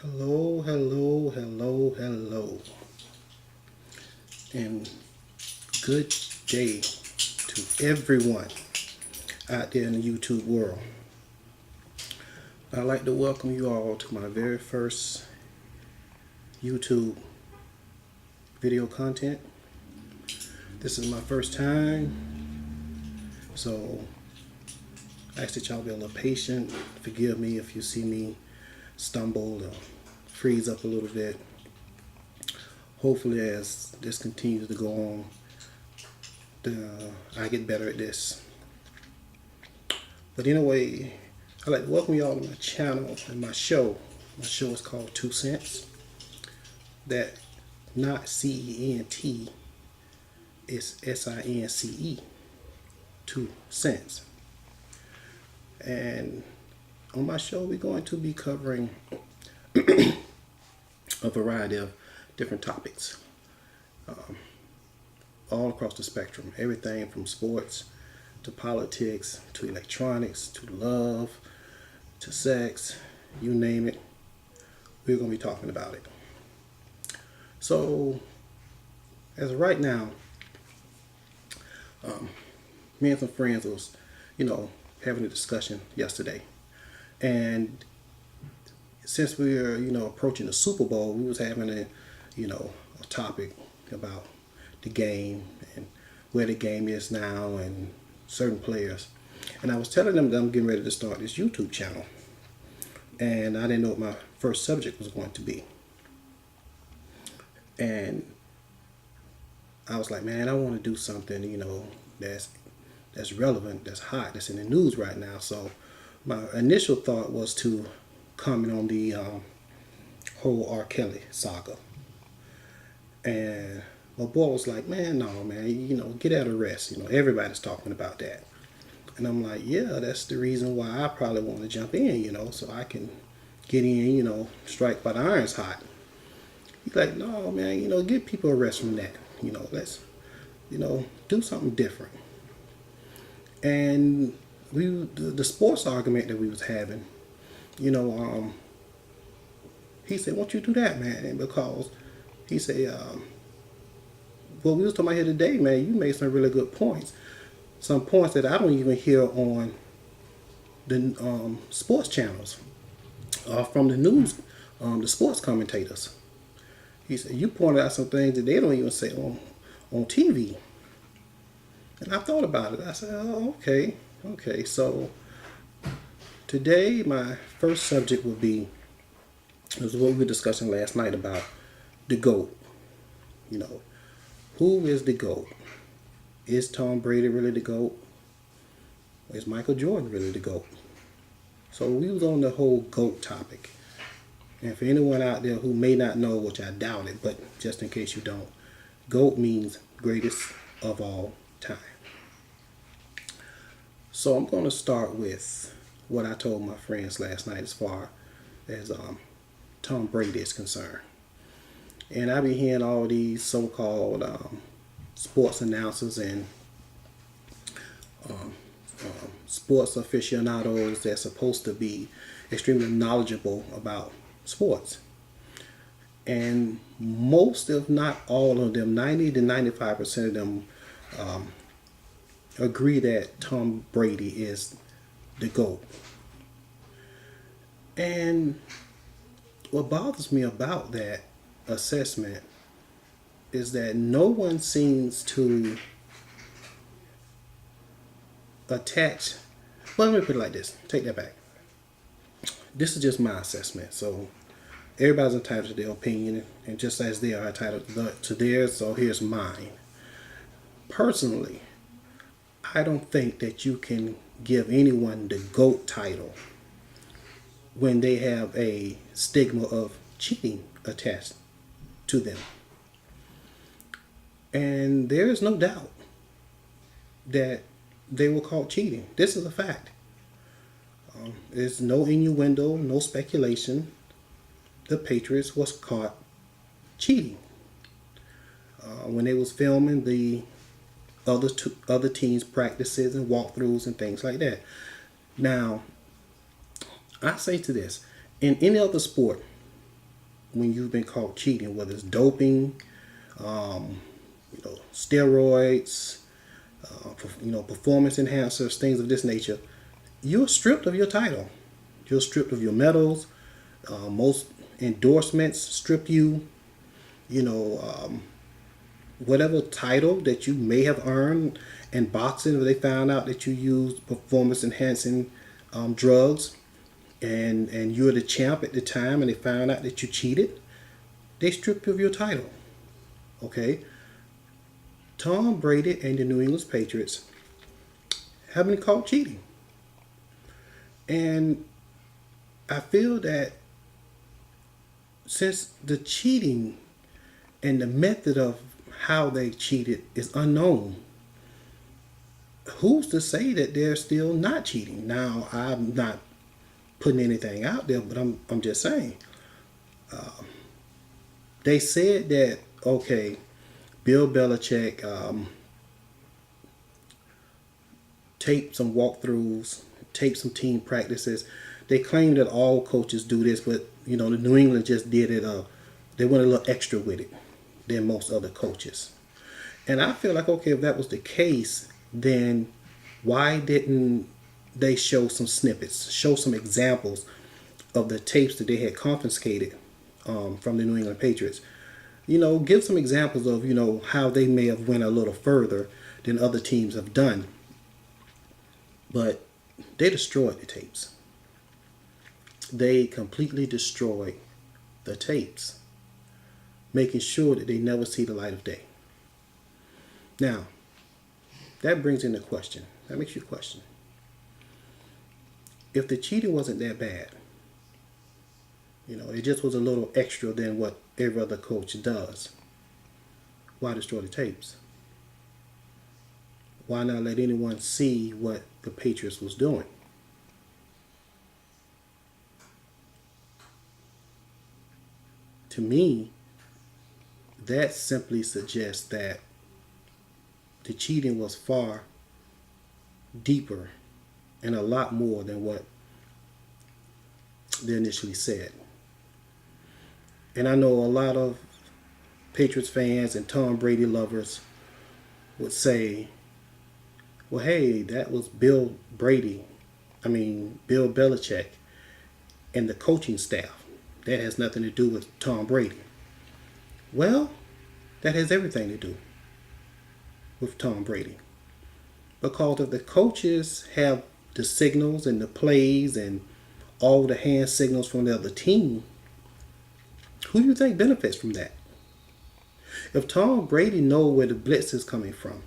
Hello, hello, hello, hello, and good day to everyone out there in the YouTube world. I'd like to welcome you all to my very first YouTube video content. This is my first time, so I ask that y'all be a little patient. Forgive me if you see me stumble or freeze up a little bit. Hopefully, as this continues to go on, I get better at this. But anyway, I'd like to welcome you all to my channel and my show. My show is called 2 Cents. That not CENT, it's SINCE, 2 Cents. And on my show, we're going to be covering a variety of different topics, all across the spectrum. Everything from sports to politics to electronics to love to sex, you name it, we're going to be talking about it. So, as of right now, me and some friends was, having a discussion yesterday, and since we are, approaching the Super Bowl, we was having a topic about the game and where the game is now and certain players. And I was telling them that I'm getting ready to start this YouTube channel, and I didn't know what my first subject was going to be. And I was like, man, I want to do something, that's relevant, that's hot, that's in the news right now. So my initial thought was to comment on the whole R. Kelly saga. And my boy was like, man, no, man, get out of rest. Everybody's talking about that. And I'm like, yeah, that's the reason why I probably want to jump in, so I can get in, strike while the iron's hot. He's like, no, man, give people a rest from that. Let's, do something different. And the sports argument that we was having, he said, won't you do that, man? Because he said, well, we was talking about here today, man, you made some really good points. Some points that I don't even hear on the sports channels, from the news, the sports commentators. He said, you pointed out some things that they don't even say on TV. And I thought about it. I said, oh, okay. So today, my first subject would be, is what we were discussing last night about the GOAT. Who is the GOAT? Is Tom Brady really the GOAT? Or is Michael Jordan really the GOAT? So we was on the whole GOAT topic. And for anyone out there who may not know, which I doubt it, but just in case you don't, GOAT means greatest of all time. So I'm going to start with what I told my friends last night as far as Tom Brady is concerned. And I be hearing all these so-called sports announcers and sports aficionados that's supposed to be extremely knowledgeable about sports. And most, if not all of them, 90 to 95% of them agree that Tom Brady is the GOAT. And what bothers me about that assessment is that no one seems to attach. Well, let me put it like this. Take that back. This is just my assessment. So everybody's entitled to their opinion, and just as they are entitled to theirs, so here's mine. Personally, I don't think that you can give anyone the GOAT title when they have a stigma of cheating attached to them. And there is no doubt that they were caught cheating. This is a fact. There's no innuendo, no speculation. The Patriots was caught cheating when they was filming the other teams' practices and walkthroughs and things like that. Now, I say to this, in any other sport, when you've been caught cheating, whether it's doping, steroids, performance enhancers, things of this nature, you're stripped of your title. You're stripped of your medals. Most endorsements strip you. You know, whatever title that you may have earned in boxing, if they found out that you used performance enhancing drugs, and you're the champ at the time, and they found out that you cheated, they strip you of your title. Okay, Tom Brady and the New England Patriots have been caught cheating, and I feel that since the cheating and the method of how they cheated is unknown, who's to say that they're still not cheating? Now, I'm not putting anything out there, but I'm just saying. They said that, okay, Bill Belichick taped some walkthroughs, taped some team practices. They claim that all coaches do this, but the New England just did it. They went a little extra with it than most other coaches. And I feel like, okay, if that was the case, then why didn't they show some snippets, show some examples of the tapes that they had confiscated from the New England Patriots? Give some examples of, how they may have went a little further than other teams have done. But they destroyed the tapes. They completely destroyed the tapes, making sure that they never see the light of day. Now, that brings in the question. That makes you question. If the cheating wasn't that bad, it just was a little extra than what every other coach does, why destroy the tapes? Why not let anyone see what the Patriots was doing? To me, that simply suggests that the cheating was far deeper and a lot more than what they initially said. And I know a lot of Patriots fans and Tom Brady lovers would say, well, hey, that was Bill Belichick and the coaching staff. That has nothing to do with Tom Brady. Well, that has everything to do with Tom Brady. Because if the coaches have the signals and the plays and all the hand signals from the other team, who do you think benefits from that? If Tom Brady knows where the blitz is coming from,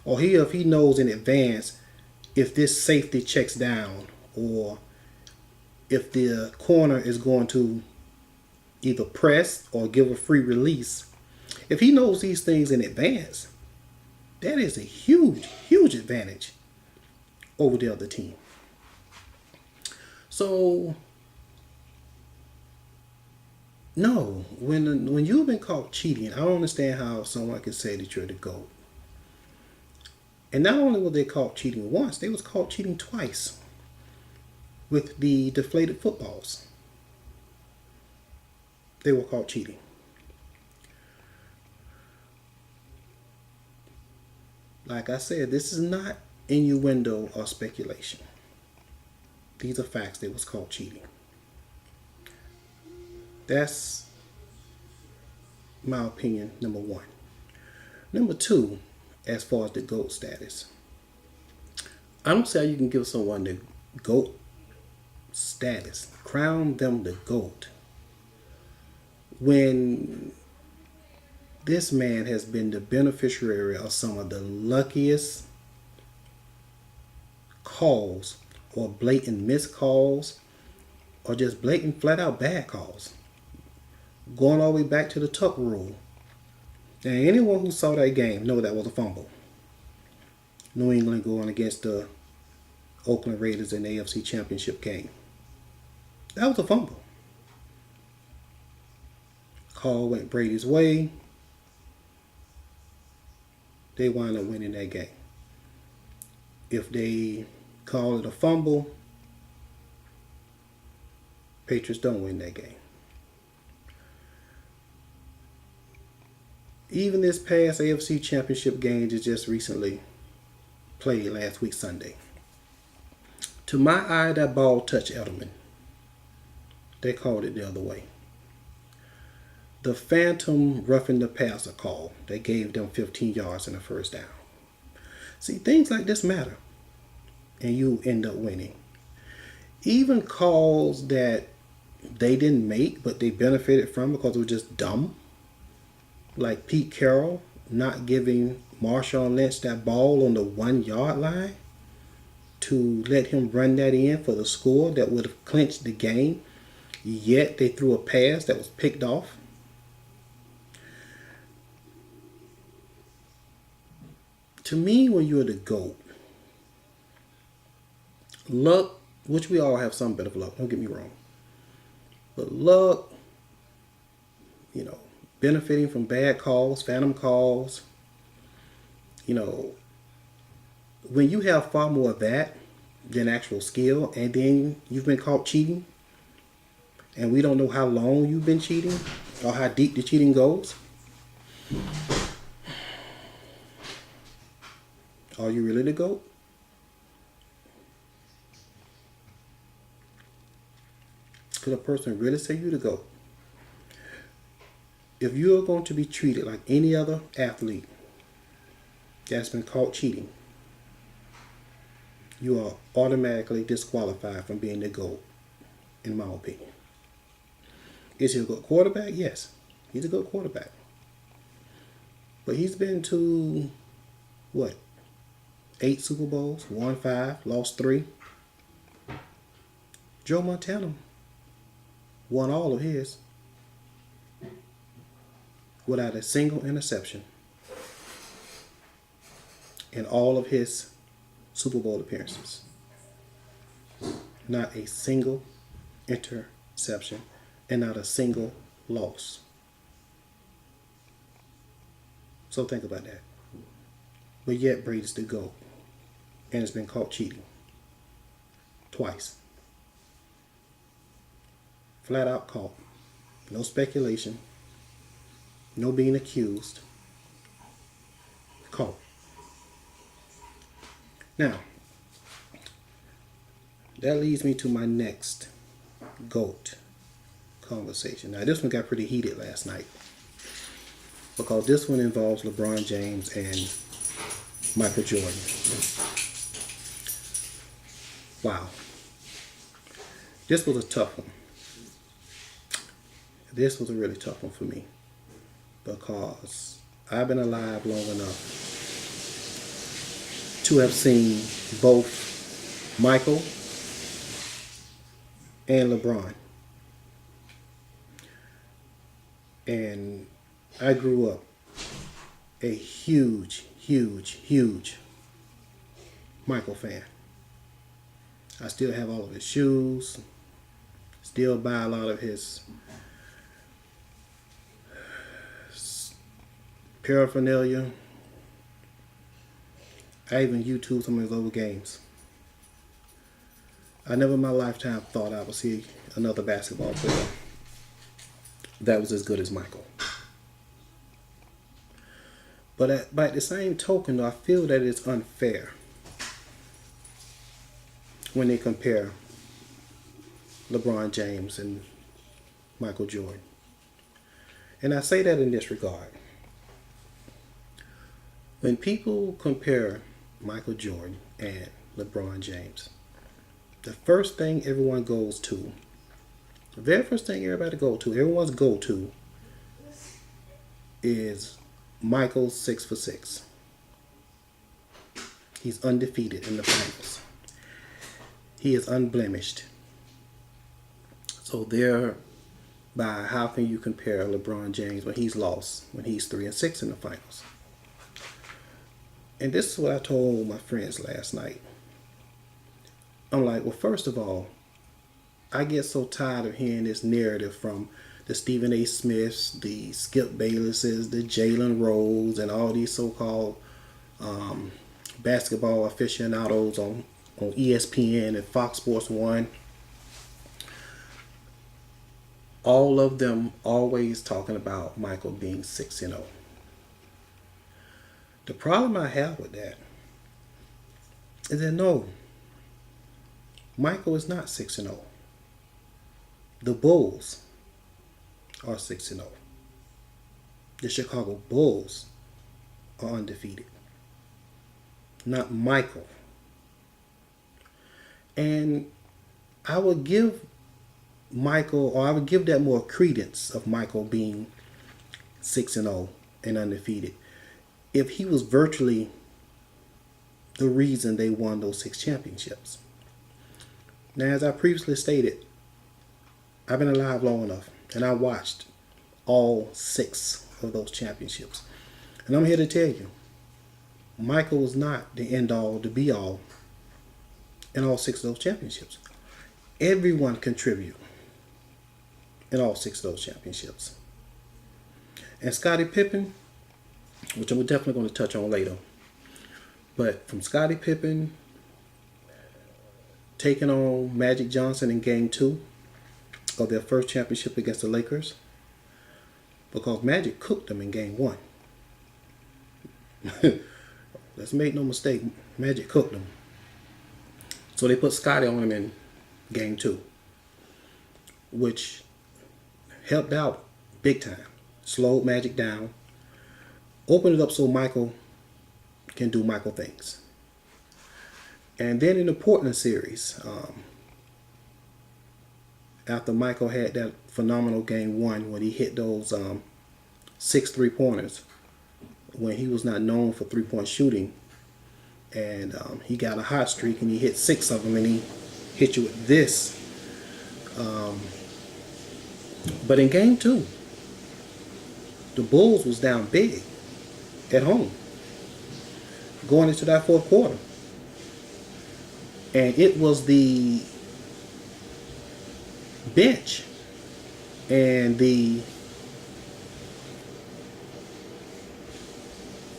or if he knows in advance if this safety checks down, or if the corner is going to either press or give a free release, if he knows these things in advance, that is a huge, huge advantage over the other team. So, no, when you've been caught cheating, I don't understand how someone can say that you're the GOAT. And not only were they caught cheating once, they was caught cheating twice with the deflated footballs. They were caught cheating. Like I said, this is not innuendo or speculation. These are facts. They was caught cheating. That's my opinion, number one. Number two, as far as the GOAT status, I don't see how you can give someone the GOAT status, crown them the GOAT, when this man has been the beneficiary of some of the luckiest calls, or blatant missed calls, or just blatant flat out bad calls, going all the way back to the Tuck rule. Now, anyone who saw that game know that was a fumble. New England going against the Oakland Raiders in the AFC Championship game. That was a fumble. Call went Brady's way. They wind up winning that game. If they call it a fumble, Patriots don't win that game. Even this past AFC Championship game that just recently played last week Sunday. To my eye, that ball touched Edelman. They called it the other way. The phantom roughing the passer call. They gave them 15 yards in the first down. See, things like this matter. And you end up winning. Even calls that they didn't make, but they benefited from because it was just dumb. Like Pete Carroll not giving Marshawn Lynch that ball on the 1 yard line to let him run that in for the score that would have clinched the game. Yet they threw a pass that was picked off. To me, when you're the GOAT, luck, which we all have some bit of luck, don't get me wrong. But luck, benefiting from bad calls, phantom calls, when you have far more of that than actual skill, and then you've been caught cheating, and we don't know how long you've been cheating or how deep the cheating goes, are you really the GOAT? Could a person really say you the GOAT? If you're going to be treated like any other athlete that's been caught cheating, you are automatically disqualified from being the GOAT, in my opinion. Is he a good quarterback? Yes, he's a good quarterback. But he's been to, 8 Super Bowls, won 5, lost 3. Joe Montana won all of his without a single interception in all of his Super Bowl appearances. Not a single interception and not a single loss. So think about that. But yet Brady's the GOAT and has been caught cheating twice. Flat out caught. No speculation. No being accused. Caught. Now, that leads me to my next GOAT conversation. Now, this one got pretty heated last night because this one involves LeBron James and Michael Jordan. Wow. This was a tough one. This was a really tough one for me because I've been alive long enough to have seen both Michael and LeBron. And I grew up a huge Michael fan. I still have all of his shoes, still buy a lot of his paraphernalia. I even YouTube some of his old games. I never in my lifetime thought I would see another basketball player that was as good as Michael. But by the same token, I feel that it's unfair when they compare LeBron James and Michael Jordan. And I say that in this regard. When people compare Michael Jordan and LeBron James, the first thing everyone goes to, the very first thing everybody goes to, everyone's go-to is Michael's 6 for 6. He's undefeated in the finals. He is unblemished. So thereby, how can you compare LeBron James when he's lost, when he's 3-6 in the finals? And this is what I told my friends last night. I'm like, well, first of all, I get so tired of hearing this narrative from the Stephen A. Smiths, the Skip Baylesses, the Jalen Rose, and all these so-called basketball aficionados on ESPN and Fox Sports 1. All of them always talking about Michael being 6-0. The problem I have with that is that no, Michael is not 6-0. The Bulls are 6-0. The Chicago Bulls are undefeated, not Michael. And I would give Michael, or I would give that more credence of Michael being 6-0 and undefeated if he was virtually the reason they won those 6 championships. Now, as I previously stated, I've been alive long enough and I watched all 6 of those championships. And I'm here to tell you, Michael was not the end all, the be all in all 6 of those championships. Everyone contributed in all 6 of those championships. And Scottie Pippen, which I'm definitely going to touch on later, but from Scottie Pippen taking on Magic Johnson in Game 2 of their first championship against the Lakers, because Magic cooked them in Game 1. Let's make no mistake, Magic cooked them. So they put Scottie on him in Game 2, which helped out big time. Slowed Magic down, opened it up so Michael can do Michael things. And then in the Portland series, after Michael had that phenomenal Game 1 when he hit those 6 3-pointers, when he was not known for 3-point shooting, and he got a hot streak and he hit 6 of them and he hit you with this. But in Game 2, the Bulls was down big at home going into that fourth quarter. And it was the bench and the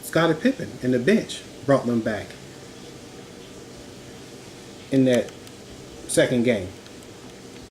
Scottie Pippen and the bench brought them back in that second game.